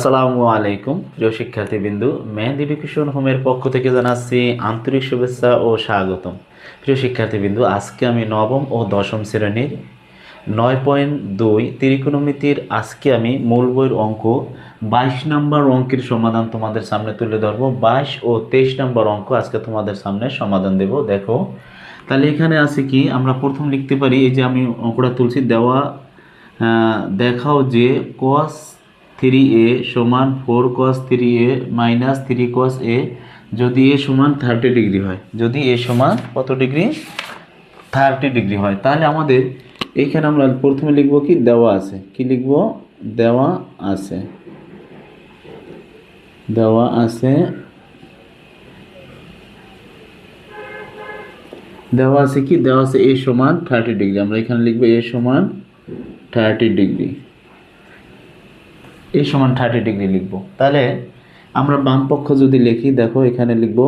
আসসালামু আলাইকুম প্রিয় শিক্ষার্থীবৃন্দু, মেহেদি এডুকেশন হোমের পক্ষ থেকে জানাচ্ছি আন্তরিক শুভেচ্ছা ও স্বাগতম। প্রিয় শিক্ষার্থীবৃন্দু, আজকে আমি নবম ও দশম শ্রেণীর 9.2 ত্রিকোণমিতির আজকে আমি মূল বইয়ের অঙ্ক 22 নম্বর অঙ্কের সমাধান তোমাদের সামনে তুলে ধরবো। 22 ও 23 নম্বর অঙ্ক আজকে তোমাদের সামনে সমাধান দেব। দেখো, তাহলে এখানে আছে কি, আমরা প্রথম লিখতে পারি, এই যে আমি অঙ্কটা তুলছি, দেখাও যে cos 3a সমান 4 cos 3a minus 3 cos a যদি a সমান 30 ডিগ্রি হয়। যদি a সমান কত ডিগ্রি? 30 ডিগ্রি হয়। তাহলে আমাদের এইখানে আমরা প্রথমে লিখব কি, দেওয়া আছে, কি লিখব? দেওয়া আছে, দেওয়া আছে, দেওয়া আছে কি, দেওয়া আছে a সমান 30 ডিগ্রি। আমরা এখানে লিখব a সমান 30 ডিগ্রি, a সমান 30 ডিগ্রি লিখব। তাহলে আমরা বাম পক্ষ যদি লিখি, দেখো এখানে লিখব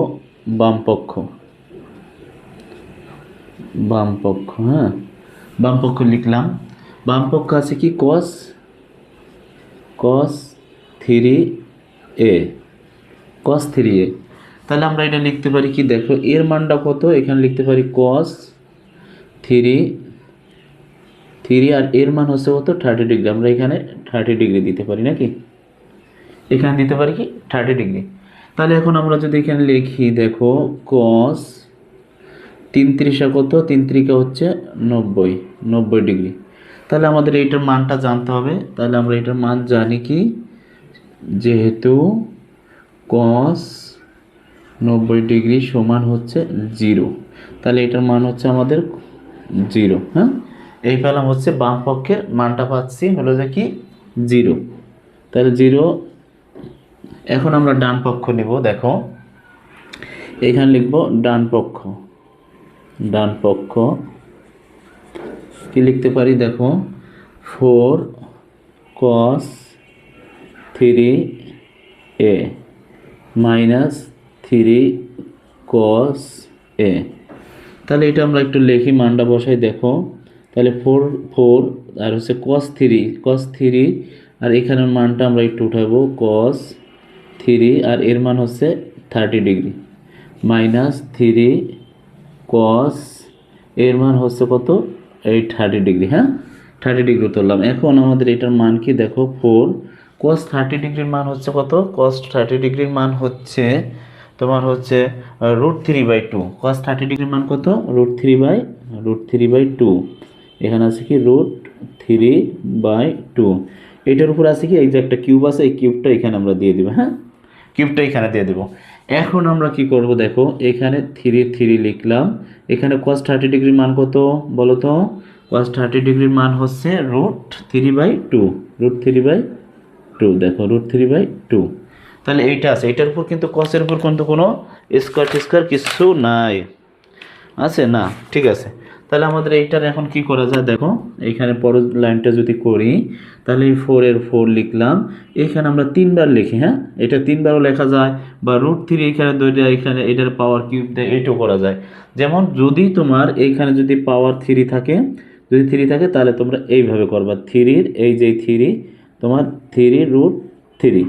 বাম পক্ষ, বাম পক্ষ, হ্যাঁ বাম পক্ষ লিখলাম। বাম পক্ষ আছে কি, cos 3a, cos 3a। তাহলে আমরা এটা লিখতে পারি কি, দেখো এর মানটা কত, এখানে লিখতে পারি cos 3 আর এর মান হচ্ছে কত, 30 ডিগ্রি। আমরা এখানে 30 ডিগ্রি দিতে পারি নাকি, এখানে দিতে পারি কি 30 ডিগ্রি। তাহলে এখন আমরা যদি এখানে লিখি, দেখো cos 3 ত্রিশা কত, 3 ত্রিকা হচ্ছে 90 ডিগ্রি। তাহলে আমাদের এইটার মানটা জানতে হবে। তাহলে আমরা এটার মান জানি কি, যেহেতু cos 90 ডিগ্রি সমান হচ্ছে 0, তাহলে এটার মান হচ্ছে আমাদের 0। হ্যাঁ, এই পেলাম হচ্ছে বাম পক্ষের মানটা পাচ্ছি হলো যে কি 0। তাহলে 0। এখন আমরা ডান পক্ষ নিব। দেখো এখানে লিখব ডান পক্ষ, ডান পক্ষ কি লিখতে পারি, দেখো 4 cos 3a minus 3 cos a। তাহলে এটা আমরা একটু লিখি, মানটা বসাই। দেখো তাহলে 4 আর হচ্ছে cos 3 আর এখানের মানটা আমরা একটু উঠাবো, cos 3 আর এর মান হচ্ছে 30 ডিগ্রি মাইনাস 3 cos এর মান হচ্ছে কত, এই 30 ডিগ্রি। হ্যাঁ, 30 ডিগ্রি তুললাম। এখন আমাদের এটার মান কি, দেখো 4 cos 30 ডিগ্রির মান হচ্ছে কত, cos 30 ডিগ্রির মান হচ্ছে তোমার হচ্ছে √3/2। cos 30 ডিগ্রির মান কত, √3/2। এখানে আছে কি √3/2। এটার উপর আছে কি, এই যে একটা কিউব আছে, এই কিউবটা এখানে আমরা দিয়ে দিব। হ্যাঁ, কিউবটা এখানে দিয়ে দেব। এখন আমরা কি করব, দেখো এখানে 3 লিখলাম। এখানে cos 30 ডিগ্রির মান কত বলো তো, cos 30 ডিগ্রির মান হচ্ছে √3/2, √3/2। দেখো √3/2। তাহলে এইটা আছে, এটার উপর কিন্তু cos-এর উপর কিন্তু কোনো স্কোয়ার কিছু নাই, আছে না? ঠিক আছে। তাহলে আমাদের এইটার এখন কি করা যায়, দেখো এইখানে পরের লাইনটা যদি করি, তাহলে এই 4 লিখলাম। এখানে আমরা 3বার লিখি। হ্যাঁ, এটা 3বারও লেখা যায়, বা √3 এখানে দুইটা, এখানে এটার পাওয়ার কিউব দেয়, এইটাও করা যায়। যেমন যদি তোমার এইখানে যদি পাওয়ার 3 থাকে, যদি 3 থাকে, তাহলে তোমরা এইভাবে করবা। 3-র এই যে 3 তোমার 3 √3,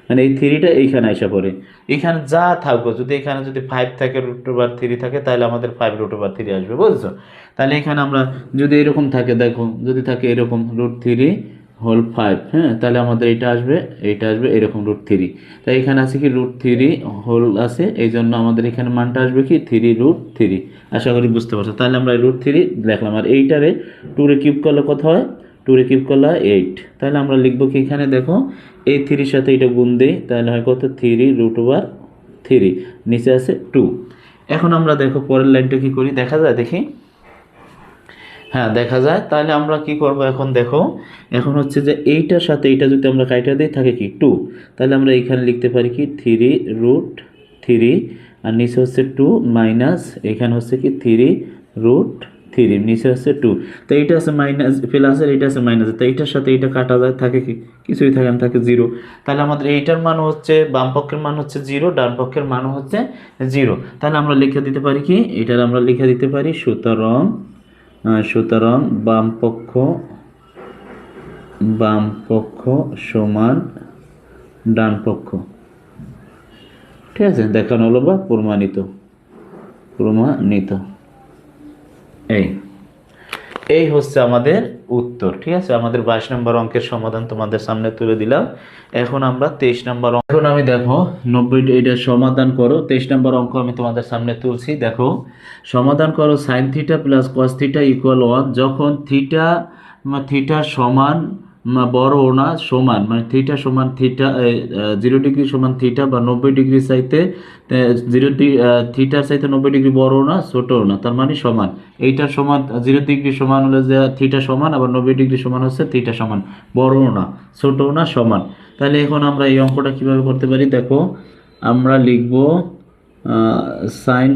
মানে এই 3টা এইখানে আসা পড়ে। এখানে যা থাকবো, যদি এখানে যদি 5 থাকে, √3 থাকে, তাহলে আমাদের 5√3 আসবে, বুঝছো? তাহলে এখানে আমরা যদি এরকম থাকে, দেখো যদি থাকে এরকম √3 হোল 5, হ্যাঁ, তাহলে আমাদের এইটা আসবে, এইটা আসবে এরকম √3। তাই এখানে আছে কি √3 হোল আছে, এই জন্য আমাদের এখানে মানটা আসবে কি 3√3। আশা করি বুঝতে পারছো। তাহলে আমরা √3 লিখলাম, আর এইটারে 2 কিউব করলে কত হয়, 2 কিউব করলে 8। তাহলে আমরা লিখবো কি, এখানে দেখো এই 3-র সাথে এটা গুণ দেই, তাহলে হয় কত 3√3, নিচে আছে 2। এখন আমরা দেখো পরের লাইনটা কি করি, দেখা যায় দেখি, হ্যাঁ দেখা যায়। তাহলে আমরা কি করব, এখন দেখো এখন হচ্ছে যে এইটার সাথে এইটা যদি আমরা কাইটা দিই, থাকে কি 2। তাহলে আমরা এখানে লিখতে পারি কি 3√3, আর নিচে হচ্ছে 2 মাইনাস এখানে হচ্ছে কি 3√3, নিচে হচ্ছে 2। তো এইটা আছে মাইনাস প্লাসের, এইটা আছে মাইনাস, তো এইটার সাথে এইটা কাটা যায়, থাকে কি কিছুই থাকে না, থাকে 0। তাহলে আমাদের এইটার মান হচ্ছে, বাম পক্ষের মান হচ্ছে 0, ডান পক্ষের মান হচ্ছে 0। তাহলে আমরা লিখে দিতে পারি কি, এটার আমরা লিখে দিতে পারি, সুতরাং বাম পক্ষ সমান ডান পক্ষ। ঠিক আছে, দেখানো হলো বা প্রমাণিত। এই এই হচ্ছে আমাদের উত্তর। ঠিক আছে, আমাদের 22 নম্বর অঙ্কের সমাধান তোমাদের সামনে তুলে দিলাম। এখন আমরা 23 নম্বর এখন আমি দেখো 90 এটা সমাধান করো। 23 নম্বর অঙ্ক আমি তোমাদের সামনে তুলছি। দেখো, সমাধান করো sign theta plus cos theta equal 1 যখন থিটা সমান বড় না সমান, মানে থিটা সমান থিটা 0 ডিগ্রি সমান থিটা বা 90 ডিগ্রি চাইতে থিটার চাইতে 90 ডিগ্রি বড় না ছোটও না, তার মানে সমান। এইটার সমান 0 ডিগ্রি সমান হলে যে থিটা সমান, আবার 90 ডিগ্রি সমান হচ্ছে থিটা সমান, বড়ও না ছোটও না সমান। তাহলে এখন আমরা এই অঙ্কটা কিভাবে করতে পারি দেখো, আমরা লিখব সাইন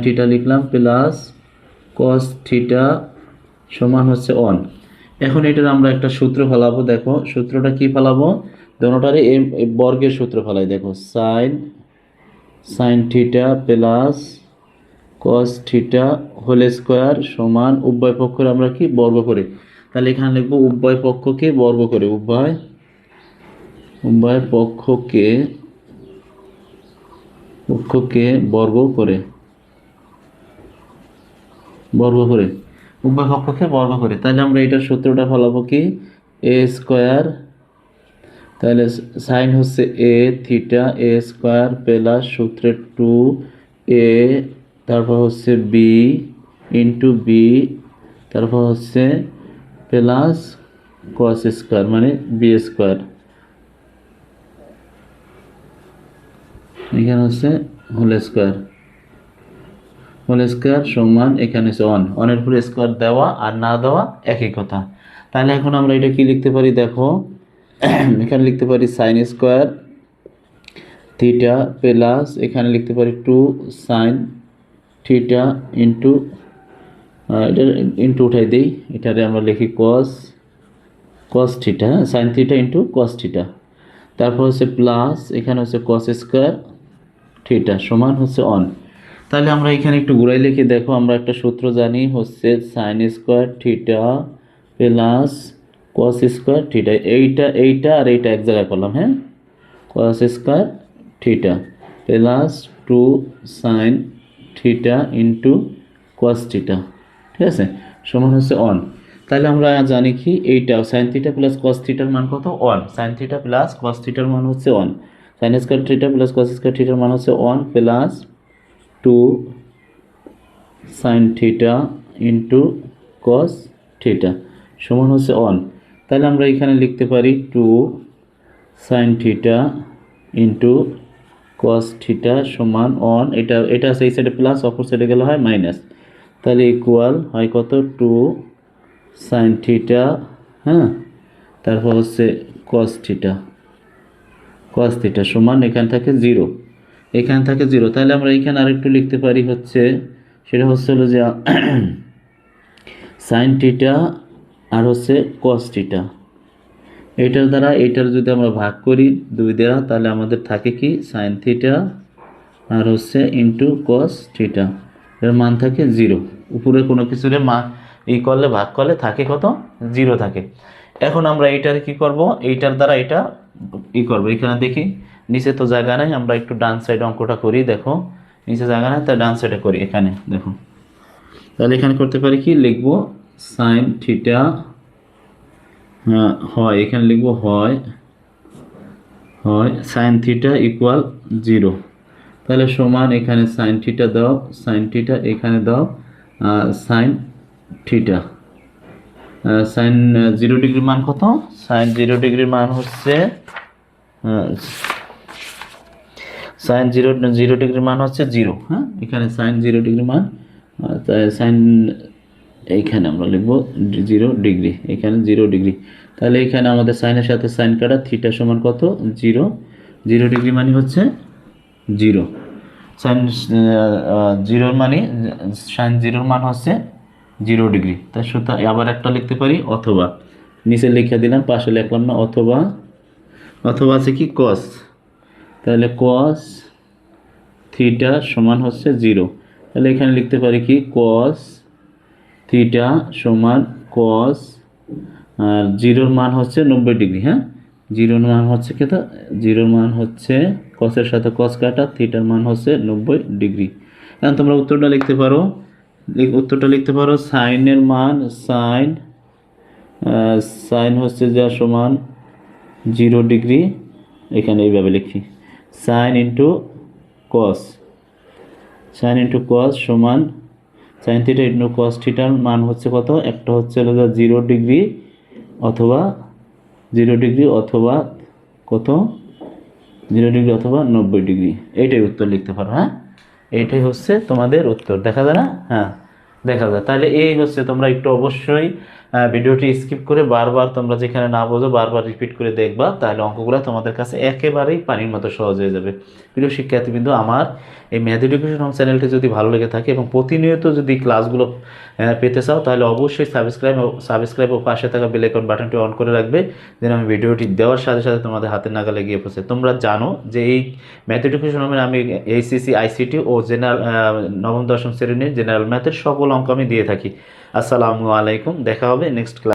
থিটা লিখলাম প্লাস কস থিটা সমান হচ্ছে 1। এখন এটার আমরা একটা সূত্র ফেলাবো। দেখো সূত্রটা কি ফেলাবো, দোনোটারে বর্গের সূত্র ফেলাই। দেখো sine theta plus cos theta whole square সমান উভয় পক্ষের আমরা কি বর্গ করে, তাহলে এখানে লিখবো উভয় পক্ষকে বর্গ করে, উভয় পক্ষকে বর্গ করে উভয় পক্ষকে বর্গ করে। তাহলে আমরা এটার সূত্রটা ফলাবো কি, এ স্কোয়ার, তাহলে সাইন হচ্ছে এ থিটা এ স্কোয়ার প্লাস সূত্রের 2a, তারপর হচ্ছে বি ইন্টু বি, তারপর হচ্ছে প্লাস কস স্কোয়ার মানে বি স্কোয়ার, এখানে হচ্ছে হোল স্কোয়ার সমান এখানে হচ্ছে 1, 1 এর উপরে স্কোয়ার দেওয়া আর না দেওয়া একই কথা। তাহলে এখন আমরা এটা কি লিখতে পারি দেখো, এখানে লিখতে পারি সাইন স্কোয়ার থিটা প্লাস এখানে লিখতে পারি 2 সাইন থিটা ইন্টু এটা ইন্টু উঠাই দিই, এটারে আমরা লিখি cos theta, sine theta into cos theta, তারপর হচ্ছে প্লাস এখানে হচ্ছে কস স্কোয়ার থিটা সমান হচ্ছে 1। তাহলে আমরা এখানে একটু ঘুরাই লিখি। দেখো আমরা একটা সূত্র জানি হচ্ছে sine square theta plus cos square theta, এইটা আর এইটা এক জায়গায় করলাম, হ্যাঁ, cos square theta plus 2 sine theta into cos theta, ঠিক আছে, সমান হচ্ছে 1। তাহলে আমরা জানি কি এইটা সাইন থিটা প্লাস কস থিটার মান কত 1, সাইন থিটা প্লাস কস থিটার মান হচ্ছে 1, sine square theta plus cos square থিটার মান হচ্ছে 1 plus 2 sine theta into cos theta সমান হচ্ছে 1। তাহলে আমরা এখানে লিখতে পারি 2 sine theta into cos theta সমান 1, এটা আছে এই সাইডে প্লাস, অপর সাইডে গেলে হয় মাইনাস, তাহলে ইকুয়াল হয় কত 2 সাইন থিটা, হ্যাঁ, তারপর হচ্ছে কস থিটা সমান এখান থেকে 0, তাহলে আমরা এখানে আরেকটু লিখতে পারি হচ্ছে, সেটা হচ্ছে হলো যে সাইন থিটা আর হচ্ছে কস থিটা, এটার দ্বারা এটার যদি আমরা ভাগ করি 2 দ্বারা, তাহলে আমাদের থাকে কি সাইন থিটা আর হচ্ছে ইন্টু কস থিটা, এর মান থাকে 0। উপরে কোনো কিছুর মান করলে ভাগ করলে থাকে কত 0 থাকে। এখন আমরা এইটার কি করব, এইটার দ্বারা এটা করব, এখানে দেখি নিচে তো জায়গা নাই, আমরা একটু ডান সাইড অঙ্কটা করি। দেখো নিচে জায়গা নাই, তাই ডান সাইডে করি। এখানে দেখো, তাহলে এখানে করতে পারি কি লিখবো সাইন থিটা, হয় এখানে লিখবো হয় সাইন থিটা ইকুয়াল 0, তাহলে সমান এখানে সাইন থিটা দাও, সাইন থিটা এখানে দাও সাইন থিটা, সাইন 0 ডিগ্রির মান কত, সাইন 0 ডিগ্রির মান হচ্ছে সাইন 0 ডিগ্রির মান হচ্ছে 0, হ্যাঁ, এখানে সাইন 0 ডিগ্রির মান, সাইন এইখানে আমরা লিখবো 0 ডিগ্রি, এখানে 0 ডিগ্রি, তাহলে এখানে আমাদের সাইনের সাথে সাইন কাটা, থিটা সমান কত 0 ডিগ্রি মানে হচ্ছে 0, সাইন 0 মানে সাইন 0 মান হচ্ছে 0 ডিগ্রি। তার সাথে আবার একটা লিখতে পারি অথবা, নিচে লিখে দিলাম পাশে লিখলাম না, অথবা আছে কি কস, তাহলে কস থিটা সমান হচ্ছে 0, তাহলে এখানে লিখতে পারি কি কস থিটা সমান কস আর 0 মান হচ্ছে 90 ডিগ্রি, হ্যাঁ, জিরোর মান হচ্ছে কত? জিরোর মান হচ্ছে কসের সাথে কস কাটা, থিটার মান হচ্ছে 90 ডিগ্রি। এখন তোমরা উত্তরটা লিখতে পারো, উত্তরটা লিখতে পারো সাইনের মান সাইন হচ্ছে যা সমান 0 ডিগ্রি, এখানে এইভাবে লিখি sign into cos, sign into cos সমান সাইন থিটা ইন্টু কস থিটার মান হচ্ছে কত? একটা হচ্ছে হলো 0 ডিগ্রি অথবা 0 ডিগ্রি অথবা কত, 0 ডিগ্রি অথবা 90 ডিগ্রি। এইটাই উত্তর লিখতে পারো। হ্যাঁ, এইটাই হচ্ছে তোমাদের উত্তর। দেখা যায় না? হ্যাঁ, দেখা যায়। তাহলে এই হচ্ছে, তোমরা একটু অবশ্যই ভিডিওটি স্কিপ করে বারবার, তোমরা যেখানে না বোঝো বারবার রিপিট করে দেখবা, তাহলে অঙ্কগুলো তোমাদের কাছে একেবারেই পানির মতো সহজ হয়ে যাবে। প্রিয় শিক্ষার্থীবৃন্দ, আমার এই ম্যাথ এডুকেশন হোম চ্যানেলটি যদি ভালো লেগে থাকে এবং প্রতিনিয়ত যদি ক্লাসগুলো পেতে চাও, তাহলে অবশ্যই সাবস্ক্রাইব ও পাশে থাকা বেল আইকন বাটনটি অন করে রাখবে, যেন আমি ভিডিওটি দেওয়ার সাথে সাথে তোমাদের হাতের নাগালে গিয়ে পৌঁছে। তোমরা জানো যে এই ম্যাথ এডুকেশন হোমে আমি এইচএসসি, আইসিটি ও জেনারেল নবম দশম শ্রেণীর জেনারেল ম্যাথের সকল অঙ্ক আমি দিয়ে থাকি। আসসালামু আলাইকুম, দেখা হবে নেক্সট ক্লাস।